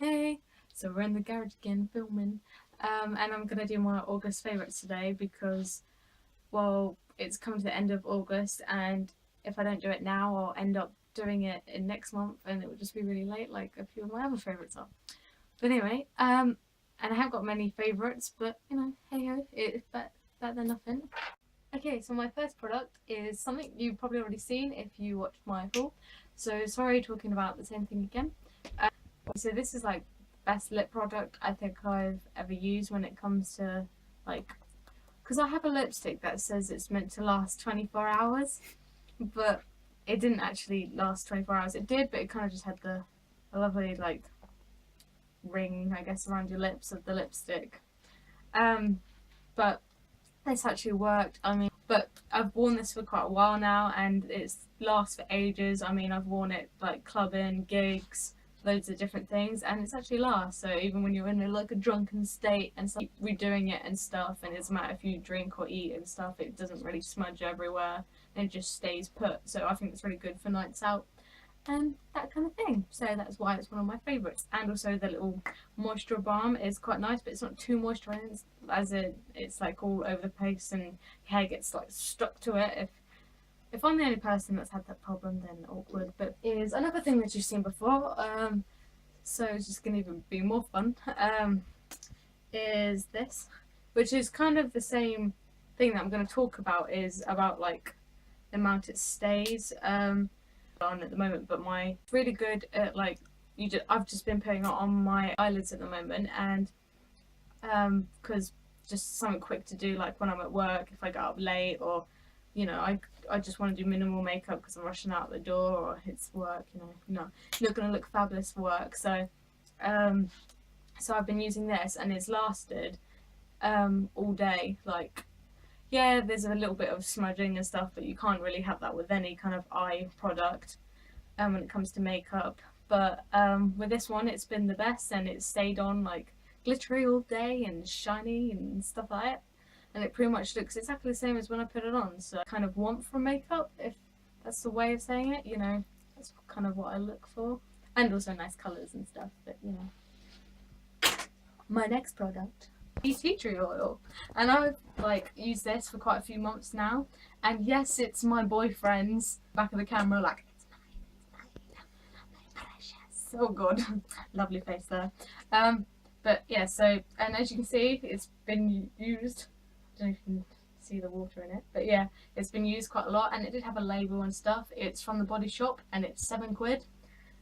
Hey, so we're in the garage again filming, and I'm gonna do my August favourites today because, well, it's coming to the end of August, and if I don't do it now, I'll end up doing it in next month, and it will just be really late, like a few of my other favourites are. But anyway, and I have got many favourites, but you know, hey ho, it's better than nothing. Okay, so my first product is something you've probably already seen if you watched my haul. So sorry, talking about the same thing again. So this is like best lip product I think I've ever used when it comes to like, because I have a lipstick that says it's meant to last 24 hours, but it didn't actually last 24 hours. It did, but it kind of just had a lovely like ring, I guess, around your lips of the lipstick. But this actually worked. I mean, but I've worn this for quite a while now, and it's lasts for ages. I mean, I've worn it like clubbing, gigs, loads of different things, and it's actually lasts. So even when you're in like a drunken state and stuff, redoing it and stuff, and it doesn't matter if you drink or eat and stuff, it doesn't really smudge everywhere, and it just stays put. So I think it's really good for nights out and that kind of thing. So that's why it's one of my favourites. And also the little moisture balm is quite nice, but it's not too moisturising, as it's like all over the place and hair gets like stuck to it. If I'm the only person that's had that problem, then awkward. But is another thing that you've seen before, so it's just gonna even be more fun, is this, which is kind of the same thing that I'm going to talk about, is about like the amount it stays on at the moment, but my really good at like I've just been putting it on my eyelids at the moment, and because just something quick to do, like when I'm at work, if I get up late, or you know, I just want to do minimal makeup because I'm rushing out the door, or it's work, you know, you're not going to look fabulous for work. So so I've been using this, and it's lasted all day. Like, yeah, there's a little bit of smudging and stuff, but you can't really have that with any kind of eye product when it comes to makeup. But with this one, it's been the best, and it's stayed on like glittery all day and shiny and stuff like that. And it pretty much looks exactly the same as when I put it on. So I kind of want from makeup, if that's the way of saying it, you know, that's kind of what I look for. And also nice colours and stuff, but you know. My next product, tea tree oil, and I've like used this for quite a few months now, and yes, it's my boyfriend's. Back of the camera, like, it's my precious, oh god, lovely face there. But yeah, so, and as you can see, it's been used, I don't know if you can see the water in it, but yeah, it's been used quite a lot, and it did have a label and stuff. It's from the Body Shop, and it's £7,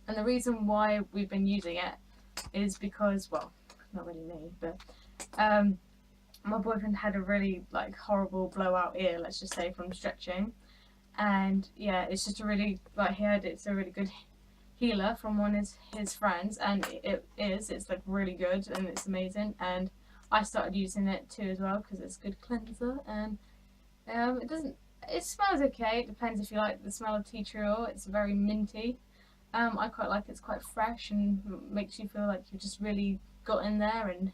and the reason why we've been using it is because, well, not really me, but my boyfriend had a really like horrible blowout ear, let's just say, from stretching, and yeah, it's just a really, like, he heard it's a really good healer from one of his friends, and it's like really good and it's amazing, and I started using it too as well because it's a good cleanser, and it smells okay. It depends if you like the smell of tea tree oil. It's very minty. I quite like it. It's quite fresh and makes you feel like you've just really got in there and,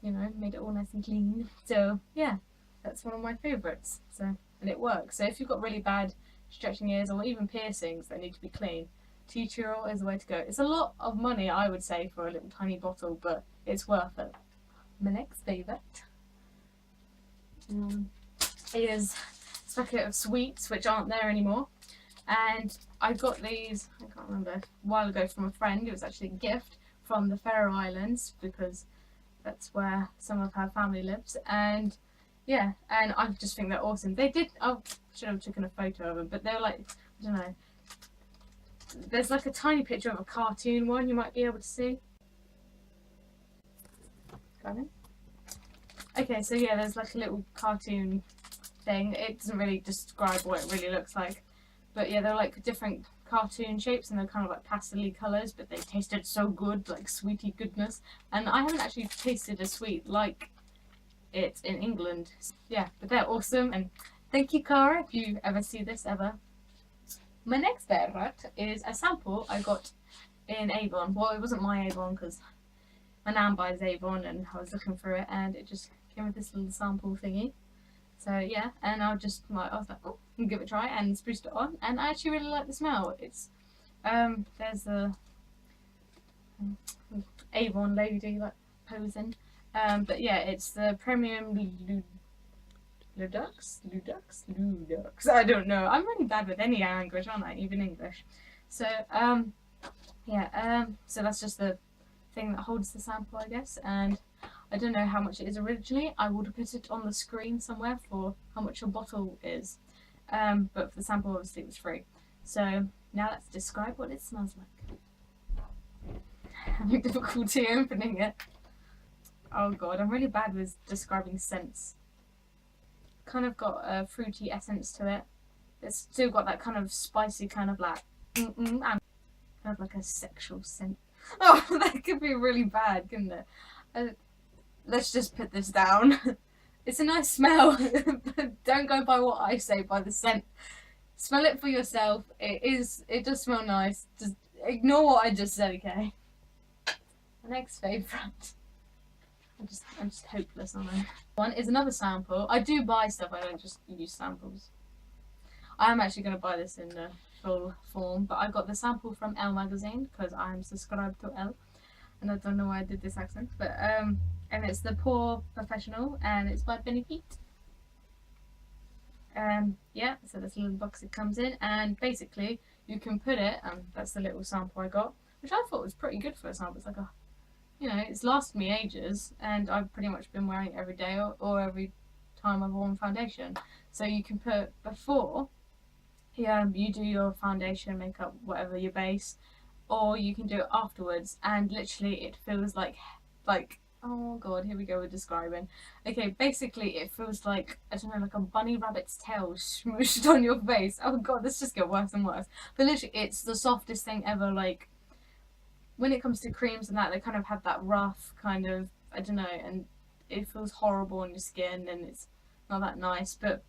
you know, made it all nice and clean. So yeah, that's one of my favourites. So, and it works. So if you've got really bad stretching ears or even piercings that need to be clean, tea tree oil is the way to go. It's a lot of money, I would say, for a little tiny bottle, but it's worth it. My next favourite is this packet of sweets, which aren't there anymore. And I got these, I can't remember, a while ago from a friend. It was actually a gift from the Faroe Islands, because that's where some of her family lives. And yeah, and I just think they're awesome. They did, I should have taken a photo of them, but they're like, I don't know, there's like a tiny picture of a cartoon one you might be able to see. Got it? Okay, so yeah, there's like a little cartoon thing. It doesn't really describe what it really looks like, but yeah, they're like different cartoon shapes, and they're kind of like pastel-y colours, but they tasted so good, like sweetie goodness. And I haven't actually tasted a sweet like it in England. Yeah, but they're awesome, and thank you, Cara, if you ever see this ever. My next favourite is a sample I got in Avon. Well, it wasn't my Avon because my nan buys Avon, and I was looking for it, and it just came with this little sample thingy. So yeah, and I was like, oh, I'll give it a try, and spruced it on, and I actually really like the smell. It's there's a Avon lady like posing. But yeah, it's the premium Ludux. I don't know. I'm really bad with any language, aren't I? Even English. So yeah. So that's just the thing that holds the sample, I guess. And I don't know how much it is originally. I would put it on the screen somewhere for how much your bottle is. But for the sample, obviously, it was free. So now let's describe what it smells like. Having difficulty opening it. Oh god, I'm really bad with describing scents. Kind of got a fruity essence to it. It's still got that kind of spicy kind of like and kind of like a sexual scent. Oh, that could be really bad, couldn't it? Let's just put this down. It's a nice smell, but don't go by what I say, by the scent. Smell it for yourself. It does smell nice. Just ignore what I just said, okay? My next favourite. I'm just hopeless, aren't I? One is another sample. I do buy stuff, I don't just use samples. I am actually going to buy this in the full form, but I got the sample from Elle magazine because I'm subscribed to Elle, and I don't know why I did this accent, but and it's the Poor Professional, and it's by Benny Pete. Yeah, so this little box it comes in, and basically you can put it, that's the little sample I got, which I thought was pretty good for a sample. It's like a, you know, it's lasted me ages, and I've pretty much been wearing it every day or every time I've worn foundation. So you can put before, yeah, you do your foundation, makeup, whatever your base, or you can do it afterwards, and literally it feels like oh god, here we go with describing. Okay, basically it feels like, I don't know, like a bunny rabbit's tail smooshed on your face. Oh god, this just gets worse and worse. But literally it's the softest thing ever. Like, when it comes to creams and that, they kind of have that rough kind of, I don't know, and it feels horrible on your skin and it's not that nice. But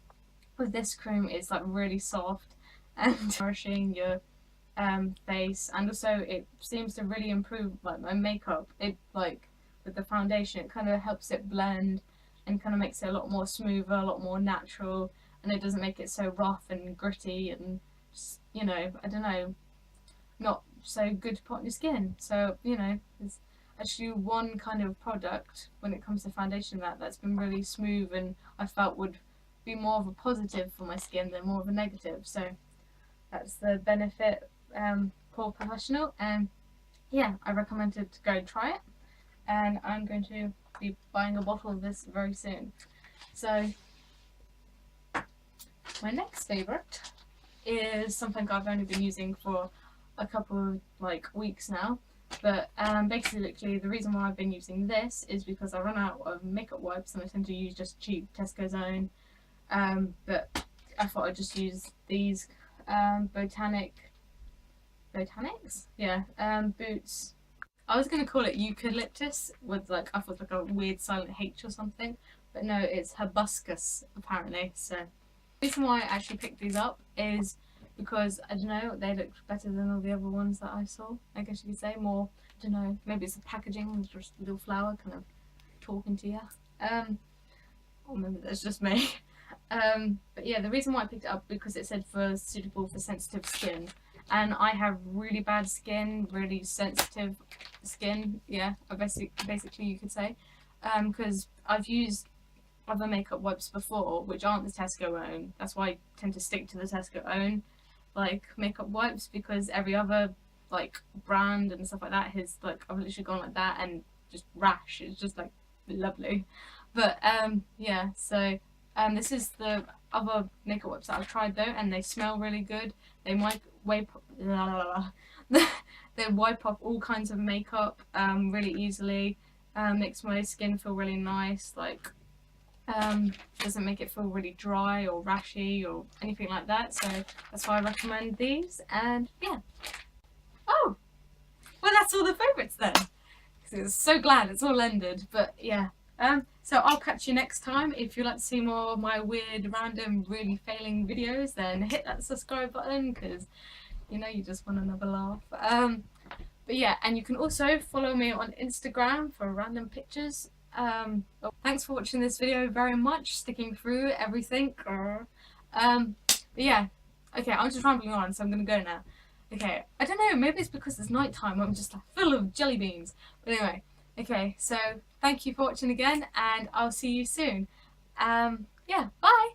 with this cream, it's like really soft and nourishing your face, and also it seems to really improve like my makeup. It, like with the foundation, it kind of helps it blend and kind of makes it a lot more smoother, a lot more natural, and it doesn't make it so rough and gritty and just, you know, I don't know, not so good to put on your skin. So, you know, there's actually one kind of product when it comes to foundation that's been really smooth and I felt would be more of a positive for my skin than more of a negative. So that's the Benefit Poor Professional, and yeah, I recommend to go and try it, and I'm going to be buying a bottle of this very soon. So my next favourite is something I've only been using for a couple of like weeks now, but basically the reason why I've been using this is because I run out of makeup wipes and I tend to use just cheap Tesco's Own, but I thought I'd just use these Botanics, yeah, boots. I was going to call it eucalyptus with like, I thought like a weird silent H or something, but no, it's hibiscus apparently. So the reason why I actually picked these up is because, I don't know, they looked better than all the other ones that I saw, I guess you could say. More, I don't know, maybe it's the packaging, just a little flower kind of talking to you, or maybe that's just me. But yeah, the reason why I picked it up because it said suitable for sensitive skin, and I have really bad skin, really sensitive skin, yeah, basically you could say, because I've used other makeup wipes before which aren't the Tesco Own. That's why I tend to stick to the Tesco Own like makeup wipes, because every other like brand and stuff like that has like, I've literally gone like that and just rash. It's just like lovely. But yeah, so this is the other makeup wipes that I've tried though, and they smell really good. They might they wipe off all kinds of makeup really easily. Makes my skin feel really nice. Like doesn't make it feel really dry or rashy or anything like that. So that's why I recommend these. And yeah. Oh, well, that's all the favourites then. So glad it's all ended. But yeah. So I'll catch you next time. If you'd like to see more of my weird, random, really failing videos, then hit that subscribe button, because you know you just want another laugh. But yeah, and you can also follow me on Instagram for random pictures. Thanks for watching this video very much, sticking through everything. But yeah, okay, I'm just rambling on, so I'm gonna go now. Okay, I don't know, maybe it's because it's night time, I'm just like full of jelly beans. But anyway, okay, so thank you for watching again, and I'll see you soon. Yeah, bye!